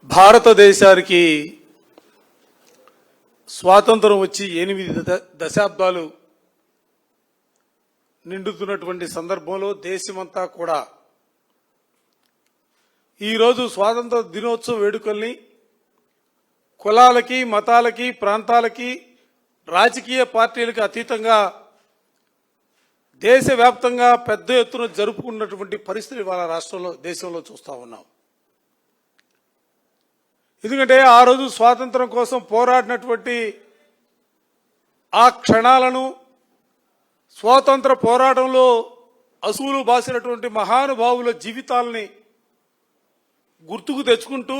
భారతదేశానికి స్వాతంత్రం వచ్చి 8 దశాబ్దాలు నిండుతున్నటువంటి సందర్భంలో దేశమంతా కూడా ఈరోజు స్వాతంత్ర దినోత్సవ వేడుకల్ని కులాలకి, మతాలకి, ప్రాంతాలకి, రాజకీయ పార్టీలకు అతీతంగా దేశవ్యాప్తంగా పెద్ద ఎత్తున జరుపుకున్నటువంటి పరిస్థితి ఇవాళ రాష్ట్రంలో, దేశంలో చూస్తూ ఉన్నాం. ఎందుకంటే ఆ రోజు స్వాతంత్రం కోసం పోరాడినటువంటి ఆ క్షణాలను, స్వాతంత్ర పోరాటంలో అసూలు బాసినటువంటి మహానుభావుల జీవితాలని గుర్తుకు తెచ్చుకుంటూ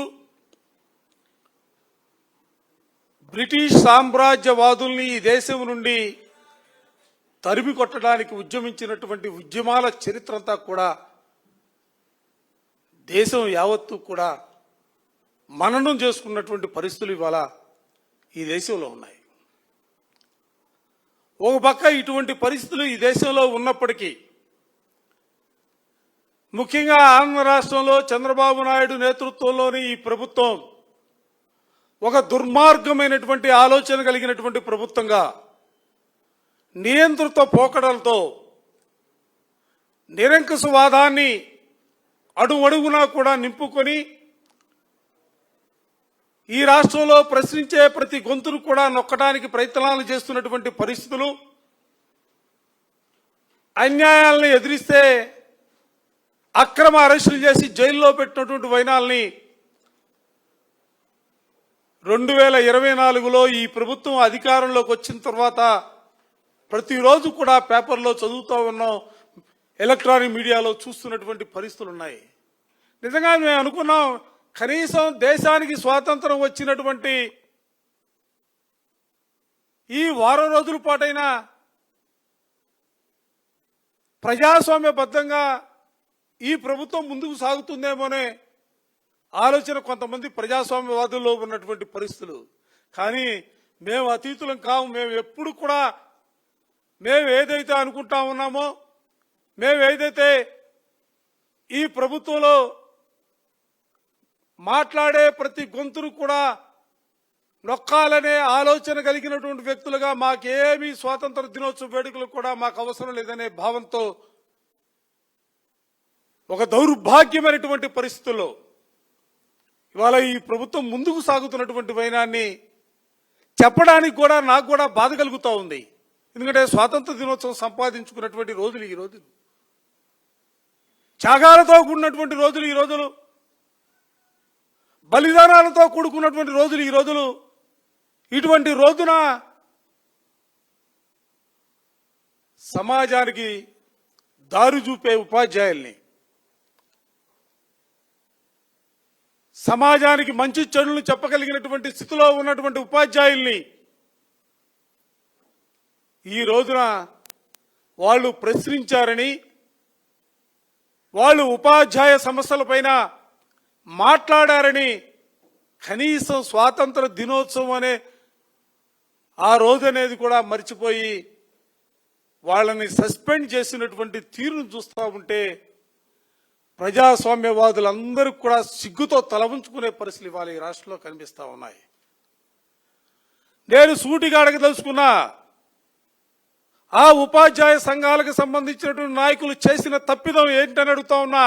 బ్రిటిష్ సామ్రాజ్యవాదుల్ని ఈ దేశం నుండి తరిమి కొట్టడానికి ఉద్యమించినటువంటి ఉద్యమాల చరిత్ర అంతా కూడా దేశం యావత్తు కూడా మననం చేసుకున్నటువంటి పరిస్థితులు ఇవాళ ఈ దేశంలో ఉన్నాయి. ఒక పక్క ఇటువంటి పరిస్థితులు ఈ దేశంలో ఉన్నప్పటికీ ముఖ్యంగా ఆంధ్ర రాష్ట్రంలో చంద్రబాబు నాయుడు నేతృత్వంలోని ఈ ప్రభుత్వం ఒక దుర్మార్గమైనటువంటి ఆలోచన కలిగినటువంటి ప్రభుత్వంగా నియంత్రిత పోకడలతో నిరంకుశవాదాన్ని అడుగడుగునా కూడా నింపుకొని ఈ రాష్ట్రంలో ప్రశ్నించే ప్రతి గొంతును కూడా నొక్కడానికి ప్రయత్నాలు చేస్తున్నటువంటి పరిస్థితులు, అన్యాయాలను ఎదిరిస్తే అక్రమ అరెస్టులు చేసి జైల్లో పెట్టినటువంటి వైనాల్ని 2024లో ఈ ప్రభుత్వం అధికారంలోకి వచ్చిన తర్వాత ప్రతిరోజు కూడా పేపర్లో చదువుతూ ఉన్నాం, ఎలక్ట్రానిక్ మీడియాలో చూస్తున్నటువంటి పరిస్థితులు ఉన్నాయి. నిజంగా మేము అనుకున్నాం, కనీసం దేశానికి స్వాతంత్రం వచ్చినటువంటి ఈ వారం రోజుల పాటైనా ప్రజాస్వామ్యబద్ధంగా ఈ ప్రభుత్వం ముందుకు సాగుతుందేమోనే ఆలోచన కొంతమంది ప్రజాస్వామ్యవాదుల్లో ఉన్నటువంటి పరిస్థితులు. కానీ మేము అతీతులం కాము. మేము ఎప్పుడు కూడా మేము ఏదైతే అనుకుంటా ఉన్నామో, మేము ఏదైతే ఈ ప్రభుత్వంలో మాట్లాడే ప్రతి గొంతును కూడా నొక్కాలనే ఆలోచన కలిగినటువంటి వ్యక్తులుగా మాకేమీ స్వాతంత్ర దినోత్సవ వేడుకలు కూడా మాకు అవసరం లేదనే భావంతో ఒక దౌర్భాగ్యమైనటువంటి పరిస్థితుల్లో ఇవాళ ఈ ప్రభుత్వం ముందుకు సాగుతున్నటువంటి వైనాన్ని చెప్పడానికి కూడా నాకు కూడా బాధ కలుగుతూ ఉంది. ఎందుకంటే స్వాతంత్ర దినోత్సవం సంపాదించుకున్నటువంటి రోజులు ఈ రోజులు, త్యాగాలతో కూడినటువంటి రోజులు ఈ రోజులు, బలిదానాలతో కూడుకున్నటువంటి రోజులు ఈ రోజులు. ఇటువంటి రోజున సమాజానికి దారి చూపే ఉపాధ్యాయుల్ని, సమాజానికి మంచి చెడులను చెప్పగలిగినటువంటి స్థితిలో ఉన్నటువంటి ఉపాధ్యాయుల్ని ఈ రోజున వాళ్ళు ప్రశ్నించారని, వాళ్ళు ఉపాధ్యాయ సమస్యలపైన మాట్లాడారని కనీసం స్వాతంత్ర దినోత్సవం అనే ఆ రోజు అనేది కూడా మర్చిపోయి వాళ్ళని సస్పెండ్ చేసినటువంటి తీరును చూస్తూ ఉంటే ప్రజాస్వామ్యవాదులందరూ కూడా సిగ్గుతో తల ఉంచుకునే పరిస్థితులు ఇవాళ ఈ రాష్ట్రంలో కనిపిస్తూ ఉన్నాయి. నేను సూటిగా అడగదలుచుకున్నా, ఆ ఉపాధ్యాయ సంఘాలకు సంబంధించినటువంటి నాయకులు చేసిన తప్పిదం ఏంటని అడుగుతా ఉన్నా.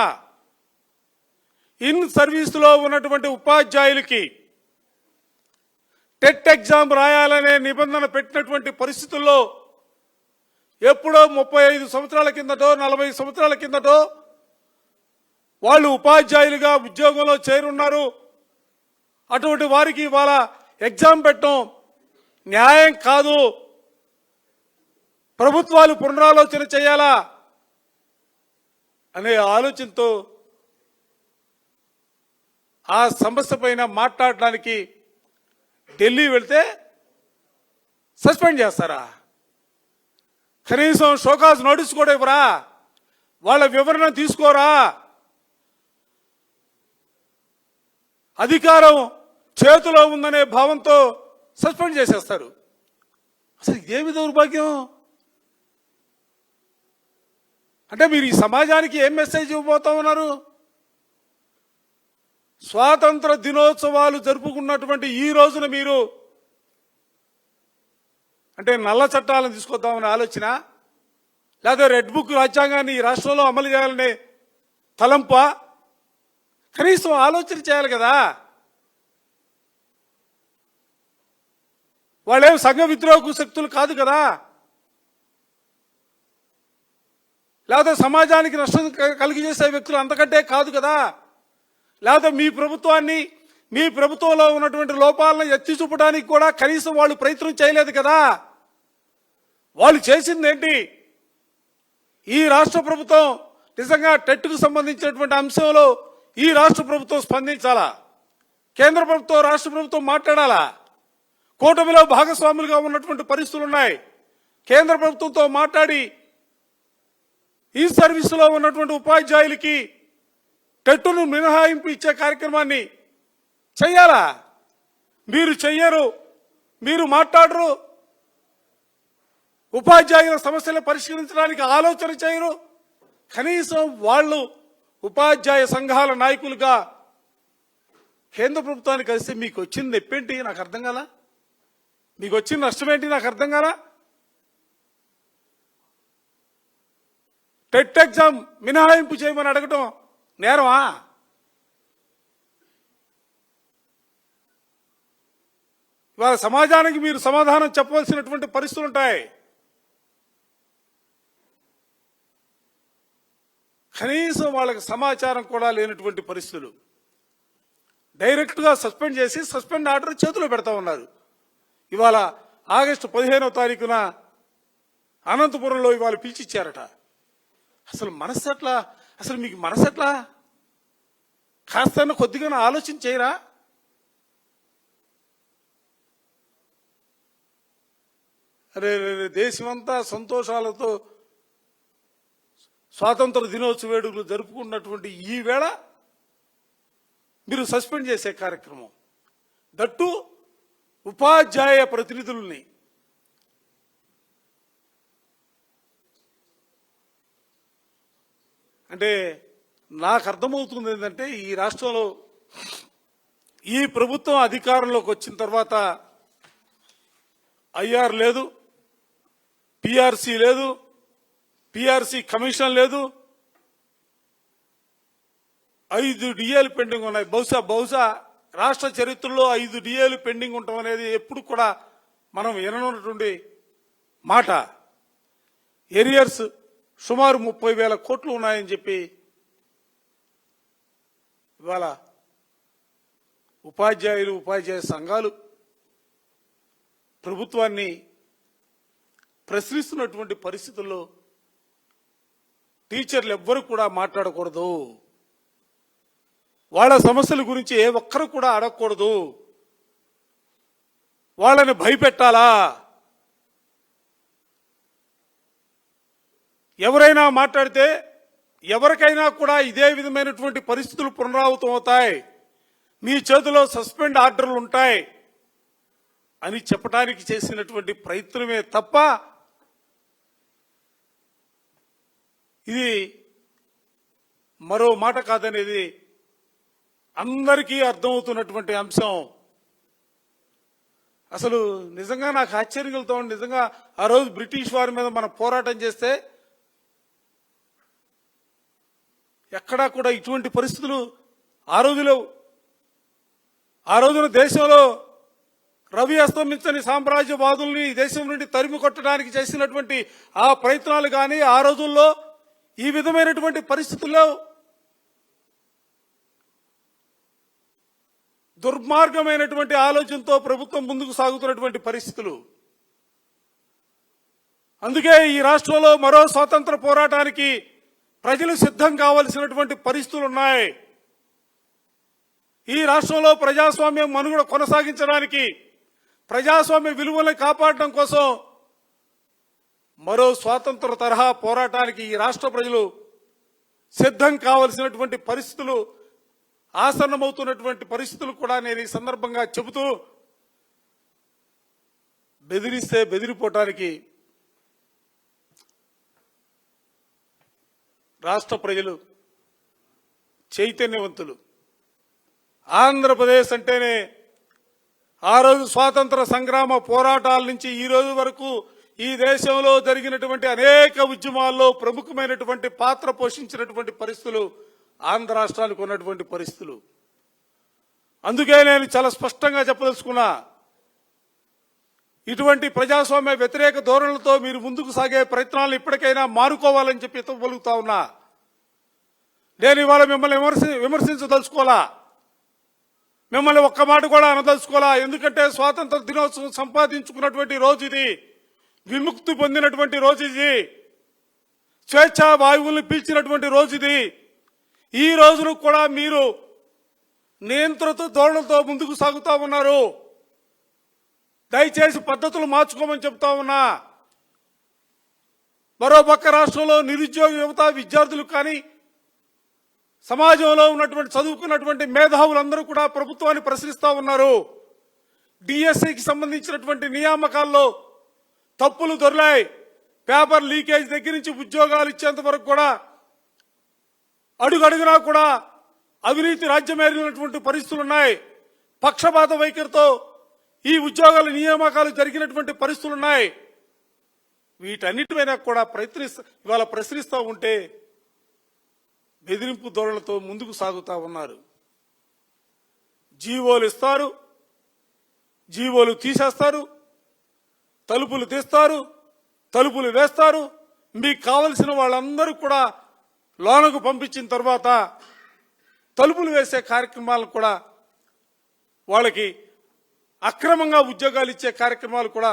ఇన్ సర్వీస్లో ఉన్నటువంటి ఉపాధ్యాయులకి టెట్ ఎగ్జామ్ రాయాలనే నిబంధన పెట్టినటువంటి పరిస్థితుల్లో ఎప్పుడో 35 సంవత్సరాల కిందటో 40 సంవత్సరాల కిందటో వాళ్ళు ఉపాధ్యాయులుగా ఉద్యోగంలో చేరున్నారు. అటువంటి వారికి ఇవాళ ఎగ్జామ్ పెట్టడం న్యాయం కాదు, ప్రభుత్వాలు పునరాలోచన చేయాలా అనే ఆలోచనతో ఆ సమస్య పైన మాట్లాడడానికి ఢిల్లీ వెళ్తే సస్పెండ్ చేస్తారా? కనీసం షోకాజ్ నోటీస్ కూడా ఇవ్వరా? వాళ్ళ వివరణ తీసుకోరా? అధికారం చేతిలో ఉందనే భావంతో సస్పెండ్ చేసేస్తారు. అసలు ఇదేమి దౌర్భాగ్యం? అంటే మీరు ఈ సమాజానికి ఏం మెసేజ్ ఇవ్వబోతా ఉన్నారు? స్వాతంత్ర దినోత్సవాలు జరుపుకున్నటువంటి ఈ రోజున మీరు అంటే నల్ల చట్టాలను తీసుకొద్దామని ఆలోచన, లేదా రెడ్ బుక్ రాజ్యాంగాన్ని ఈ రాష్ట్రంలో అమలు చేయాలనే తలంప, కనీసం ఆలోచన చేయాలి కదా. వాళ్ళేం సంఘ విద్రోహ శక్తులు కాదు కదా, లేదా సమాజానికి నష్టం కలిగజేసే వ్యక్తులు అంతకంటే కాదు కదా, లేదా మీ ప్రభుత్వాన్ని మీ ప్రభుత్వంలో ఉన్నటువంటి లోపాలను ఎత్తి చూపడానికి కూడా కనీసం వాళ్ళు ప్రయత్నం చేయలేదు కదా. వాళ్ళు చేసింది ఏంటి? ఈ రాష్ట్ర ప్రభుత్వం నిజంగా టెట్కు సంబంధించినటువంటి అంశంలో ఈ రాష్ట్ర ప్రభుత్వం స్పందించాలా, కేంద్ర ప్రభుత్వం రాష్ట్ర ప్రభుత్వం మాట్లాడాలా. కూటమిలో భాగస్వాములుగా ఉన్నటువంటి పరిస్థితులు ఉన్నాయి. కేంద్ర ప్రభుత్వంతో మాట్లాడి ఈ సర్వీసులో ఉన్నటువంటి ఉపాధ్యాయులకి టెట్టును మినహాయింపు ఇచ్చే కార్యక్రమాన్ని చెయ్యాలా. మీరు చెయ్యరు, మీరు మాట్లాడరు, ఉపాధ్యాయుల సమస్యలను పరిష్కరించడానికి ఆలోచన చేయరు. కనీసం వాళ్ళు ఉపాధ్యాయ సంఘాల నాయకులుగా కేంద్ర ప్రభుత్వాన్ని కలిసి మీకు వచ్చింది నొప్పేంటి నాకు అర్థం కాలా, మీకు వచ్చిన నష్టం ఏంటి నాకు అర్థం కాలా. టెట్ ఎగ్జామ్ మినహాయింపు చేయమని అడగటం నేరమా? ఇవాళ సమాజానికి మీరు సమాధానం చెప్పవలసినటువంటి పరిస్థితులు ఉంటాయి. కనీసం వాళ్ళకి సమాచారం కూడా లేనటువంటి పరిస్థితులు. డైరెక్ట్గా సస్పెండ్ చేసి సస్పెండ్ ఆర్డర్ చేతిలో పెడతా ఉన్నారు. ఇవాళ ఆగస్టు 15వ తారీఖున అనంతపురంలో ఇవాళ పిలిచిచ్చారట. అసలు మనసు ఎట్లా? అసలు మీకు మనసు ఎట్లా? కాస్త కొద్దిగా ఆలోచన చేయరా? అరే దేశమంతా సంతోషాలతో స్వాతంత్ర దినోత్సవ వేడుకలు జరుపుకున్నటువంటి ఈ వేళ మీరు సస్పెండ్ చేసే కార్యక్రమం, దట్టు ఉపాధ్యాయ ప్రతినిధుల్ని. అంటే నాకు అర్థమవుతుంది ఏంటంటే ఈ రాష్ట్రంలో ఈ ప్రభుత్వం అధికారంలోకి వచ్చిన తర్వాత ఐఆర్ లేదు, పిఆర్సీ లేదు, పిఆర్సీ కమిషన్ లేదు, 5 డిఏలు పెండింగ్ ఉన్నాయి. బహుశా రాష్ట్ర చరిత్రలో 5 డిఏలు పెండింగ్ ఉండటం అనేది ఎప్పుడు కూడా మనం విననటువంటి మాట. ఏరియర్స్ సుమారు 30,000 కోట్లు ఉన్నాయని చెప్పి ఇవాళ ఉపాధ్యాయ సంఘాలు ప్రభుత్వాన్ని ప్రశ్నిస్తున్నటువంటి పరిస్థితుల్లో టీచర్లు ఎవ్వరూ కూడా మాట్లాడకూడదు, వాళ్ళ సమస్యల గురించి ఏ ఒక్కరు కూడా అడగకూడదు, వాళ్ళని భయపెట్టాలా. ఎవరైనా మాట్లాడితే ఎవరికైనా కూడా ఇదే విధమైనటువంటి పరిస్థితులు పునరావృతం అవుతాయి, మీ చేతిలో సస్పెండ్ ఆర్డర్లు ఉంటాయి అని చెప్పడానికి చేసినటువంటి ప్రయత్నమే తప్ప ఇది మరో మాట కాదనేది అందరికీ అర్థమవుతున్నటువంటి అంశం. అసలు నిజంగా నాకు ఆశ్చర్యం కలుగుతా ఉంది. నిజంగా ఆ రోజు బ్రిటిష్ వారి మీద మనం పోరాటం చేస్తే ఎక్కడా కూడా ఇటువంటి పరిస్థితులు ఆ రోజున దేశంలో రవి అస్తమించని సామ్రాజ్యవాదుల్ని దేశం నుండి తరిమి కొట్టడానికి చేసినటువంటి ఆ ప్రయత్నాలు కానీ ఆ రోజుల్లో ఈ విధమైనటువంటి పరిస్థితుల్లో దుర్మార్గమైనటువంటి ఆలోచనతో ప్రభుత్వం ముందుకు సాగుతున్నటువంటి పరిస్థితులు. అందుకే ఈ రాష్ట్రంలో మరో స్వాతంత్ర పోరాటానికి ప్రజలు సిద్ధం కావలసినటువంటి పరిస్థితులు ఉన్నాయి. ఈ రాష్ట్రంలో ప్రజాస్వామ్యం మనుగడ కొనసాగించడానికి, ప్రజాస్వామ్య విలువలను కాపాడడం కోసం మరో స్వాతంత్ర తరహా పోరాటానికి ఈ రాష్ట్ర ప్రజలు సిద్ధం కావలసినటువంటి పరిస్థితులు, ఆసన్నమవుతున్నటువంటి పరిస్థితులు కూడా నేను ఈ సందర్భంగా చెబుతూ, బెదిరిస్తే బెదిరిపోవటానికి రాష్ట్ర ప్రజలు చైతన్యవంతులు. ఆంధ్రప్రదేశ్ అంటేనే ఆ రోజు స్వాతంత్ర సంగ్రామ పోరాటాల నుంచి ఈ రోజు వరకు ఈ దేశంలో జరిగినటువంటి అనేక ఉద్యమాల్లో ప్రముఖమైనటువంటి పాత్ర పోషించినటువంటి పరిస్థితులు ఆంధ్ర రాష్ట్రానికి ఉన్నటువంటి పరిస్థితులు. అందుకే నేను చాలా స్పష్టంగా చెప్పదలుచుకున్నా, ఇటువంటి ప్రజాస్వామ్య వ్యతిరేక ధోరణులతో మీరు ముందుకు సాగే ప్రయత్నాలను ఇప్పటికైనా మానుకోవాలని చెప్పి ఎత్తగలుగుతా ఉన్నా. నేను ఇవాళ మిమ్మల్ని విమర్శించదలుచుకోవాలా, మిమ్మల్ని ఒక్క మాట కూడా అనదలుచుకోవాలా. ఎందుకంటే స్వాతంత్ర దినోత్సవం సంపాదించుకున్నటువంటి రోజు ఇది, విముక్తి పొందినటువంటి రోజు ఇది, స్వేచ్ఛా వాయువుల్ని పీల్చినటువంటి రోజు ఇది. ఈ రోజును కూడా మీరు నియంత్రిత ధోరణులతో ముందుకు సాగుతా ఉన్నారు. దయచేసి పద్ధతులు మార్చుకోమని చెప్తా ఉన్నా. మరోపక్క రాష్ట్రంలో నిరుద్యోగ యువత విద్యార్థులు కానీ సమాజంలో ఉన్నటువంటి చదువుకున్నటువంటి మేధావులందరూ కూడా ప్రభుత్వాన్ని ప్రశ్నిస్తా ఉన్నారు. డిఎస్సికి సంబంధించినటువంటి నియామకాల్లో తప్పులు దొర్లాయి. పేపర్ లీకేజ్ దగ్గర నుంచి ఉద్యోగాలు ఇచ్చేంత వరకు కూడా అడుగడుగునా కూడా అవినీతి రాజ్యమేరినటువంటి పరిస్థితులు ఉన్నాయి. పక్షపాత వైఖరితో ఈ ఉద్యోగాల నియామకాలు జరిగినటువంటి పరిస్థితులు ఉన్నాయి. వీటన్నిటిపైన కూడా ఇవాళ ప్రశ్నిస్తూ ఉంటే బెదిరింపు ధోరణులతో ముందుకు సాగుతా ఉన్నారు. జీవోలు ఇస్తారు, జీవోలు తీసేస్తారు, తలుపులు తీస్తారు, తలుపులు వేస్తారు. మీకు కావలసిన వాళ్ళందరూ కూడా లోనకు పంపించిన తర్వాత తలుపులు వేసే కార్యక్రమాలు కూడా, వాళ్ళకి అక్రమంగా ఉద్యోగాలు ఇచ్చే కార్యక్రమాలు కూడా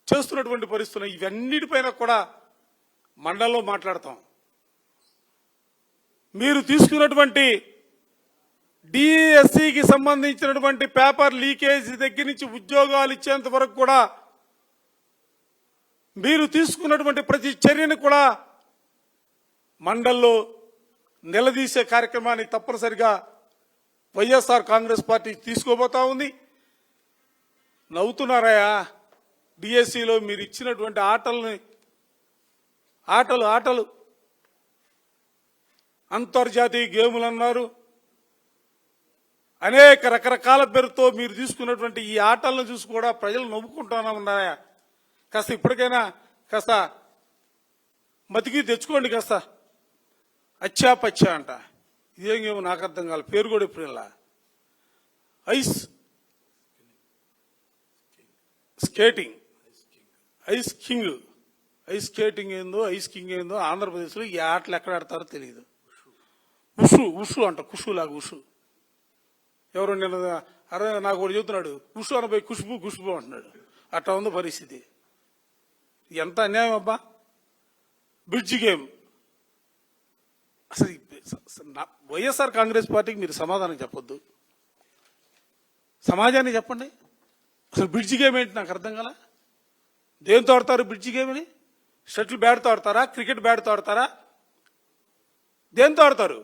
చేస్తున్నటువంటి పరిస్థితులు. ఇవన్నిటిపైన కూడా మండలంలో మాట్లాడతాం. మీరు తీసుకున్నటువంటి డిఎస్సికి సంబంధించినటువంటి పేపర్ లీకేజ్ దగ్గర నుంచి ఉద్యోగాలు ఇచ్చేంత వరకు కూడా మీరు తీసుకున్నటువంటి ప్రతి చర్యను కూడా మండల్లో నిలదీసే కార్యక్రమాన్ని తప్పనిసరిగా వైఎస్ఆర్ కాంగ్రెస్ పార్టీ తీసుకోబోతా ఉంది. నవ్వుతున్నారయ్యా, డిఎస్సిలో మీరు ఇచ్చినటువంటి ఆటలు అంతర్జాతీయ గేములు అన్నారు. అనేక రకరకాల పేరుతో మీరు తీసుకున్నటువంటి ఈ ఆటలను చూసి కూడా ప్రజలు నవ్వుకుంటూనే ఉన్నాయా. కాస్త ఇప్పటికైనా కాస్త మతికి తెచ్చుకోండి. కాస్త అచ్చా పచ్చా అంట, ఇదేం గేమో నాకు అర్థం కాదు, పేరు కూడా ఇప్పుడు ఇలా. ఐస్ స్కేటింగ్, ఐస్ స్కేటింగ్ ఏందో, ఐస్ కింగ్ ఏందో ఆంధ్రప్రదేశ్లో ఈ ఆటలు ఎక్కడ ఆడతారో తెలియదు. ఉషు అంట, కుషులాగా ఉషు. ఎవరు నేను అరే నాకు ఒకటి చెబుతున్నాడు, కుషు అనబోయి కుష్బు అంటున్నాడు. అట్లా ఉంది పరిస్థితి. ఎంత అన్యాయం అబ్బా. Bridge game. అసలు వైఎస్ఆర్ కాంగ్రెస్ పార్టీకి మీరు సమాధానం చెప్పొద్దు, సమాజాన్ని చెప్పండి. అసలు బ్రిడ్జ్ గేమ్ ఏంటి నాకు అర్థం కాల. దేంతో ఆడతారు బ్రిడ్జ్ గేమ్ అని? షటిల్ బ్యాట్తో ఆడతారా? క్రికెట్ బ్యాట్తో ఆడతారా? దేంతో ఆడతారు?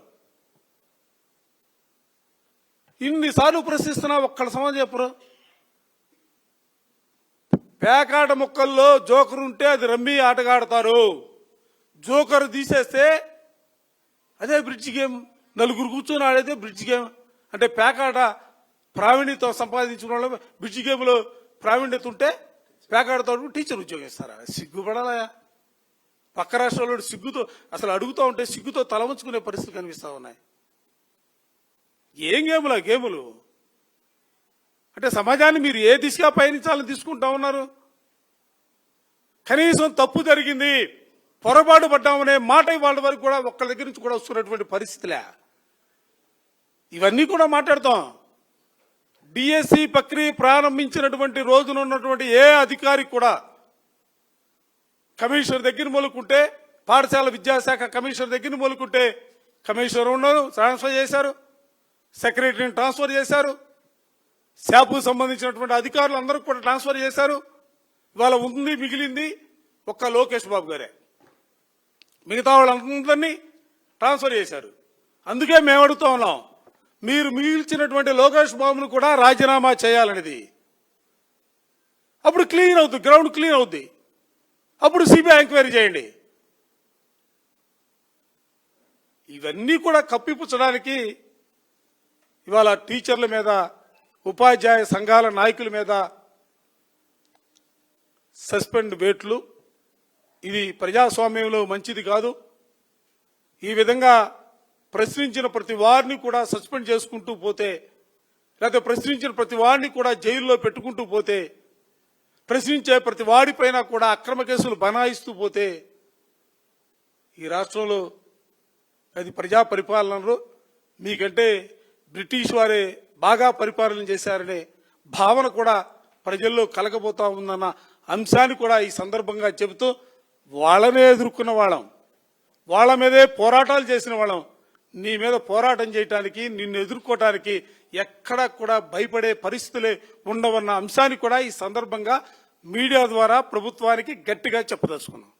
ఇన్నిసార్లు ప్రశ్నిస్తున్నా ఒక్కడ సమాధానం చెప్పరు. పేకాట ముక్కల్లో జోకర్ ఉంటే అది రమ్మీ ఆటగా ఆడతారు. జోకర్ తీసేస్తే అదే బ్రిడ్జ్ గేమ్. నలుగురు కూర్చొని ఆడేదే బ్రిడ్జ్ గేమ్. అంటే పేకాట ప్రావీణ్యత సంపాదించిన వాళ్ళు బ్రిడ్జ్ గేమ్లో ప్రావీణ్యత ఉంటే పేకాడతో టీచర్ ఉద్యోగం ఇస్తారా? సిగ్గుపడాలా? పక్క రాష్ట్రాల్లో సిగ్గుతో అసలు అడుగుతూ ఉంటే సిగ్గుతో తలవంచుకునే పరిస్థితులు కనిపిస్తూ ఉన్నాయి. ఏం గేములు అంటే సమాజాన్ని మీరు ఏ దిశగా పయనించాలని తీసుకుంటా ఉన్నారు? కనీసం తప్పు జరిగింది, పొరపాటు పడ్డామనే మాట వాళ్ళ వరకు కూడా ఒక్కళ్ళ దగ్గర నుంచి కూడా వస్తున్నటువంటి పరిస్థితులే. ఇవన్నీ కూడా మాట్లాడతాం. డిఎస్సి ప్రక్రియ ప్రారంభించినటువంటి రోజున ఉన్నటువంటి ఏ అధికారి కూడా కమిషనర్ దగ్గర మొదలుకుంటే, పాఠశాల విద్యాశాఖ కమిషనర్ దగ్గర మొదలుకుంటే కమిషనర్ ఉన్నారు, ట్రాన్స్ఫర్ చేశారు, సెక్రటరీని ట్రాన్స్ఫర్ చేశారు, శాపు సంబంధించినటువంటి అధికారులు అందరూ కూడా ట్రాన్స్ఫర్ చేశారు. ఇవాళ ఉంది మిగిలింది ఒక్క లోకేష్ బాబు గారే. మిగతా వాళ్ళందరినీ ట్రాన్స్ఫర్ చేశారు. అందుకే మేము అడుగుతా ఉన్నాం, మీరు మిగిల్చినటువంటి లోకేష్ బాబును కూడా రాజీనామా చేయాలనేది. అప్పుడు క్లీన్ అవుతుంది, గ్రౌండ్ క్లీన్ అవుద్ది. అప్పుడు సిబిఐ ఎంక్వైరీ చేయండి. ఇవన్నీ కూడా కప్పిపుచ్చడానికి ఇవాళ టీచర్ల మీద, ఉపాధ్యాయ సంఘాల నాయకుల మీద సస్పెండ్ వేట్లు, ఇది ప్రజాస్వామ్యంలో మంచిది కాదు. ఈ విధంగా ప్రశ్నించిన ప్రతి వారిని కూడా సస్పెండ్ చేసుకుంటూ పోతే, లేకపోతే ప్రశ్నించిన ప్రతి వారిని కూడా జైల్లో పెట్టుకుంటూ పోతే, ప్రశ్నించే ప్రతి వాడిపైన కూడా అక్రమ కేసులు బనాయిస్తూ పోతే ఈ రాష్ట్రంలో అది ప్రజా పరిపాలనలో మీకంటే బ్రిటిష్ వారే బాగా పరిపాలన చేశారనే భావన కూడా ప్రజల్లో కలగబోతా ఉందన్న అంశాన్ని కూడా ఈ సందర్భంగా చెబుతూ, వాళ్ళనే ఎదుర్కొన్న వాళ్ళం, వాళ్ళ మీదే పోరాటాలు చేసిన వాళ్ళం, నీ మీద పోరాటం చేయడానికి, నిన్ను ఎదుర్కోవటానికి ఎక్కడా కూడా భయపడే పరిస్థితులే ఉండవన్న అంశాన్ని కూడా ఈ సందర్భంగా మీడియా ద్వారా ప్రభుత్వానికి గట్టిగా చెప్పదలుచుకున్నాం.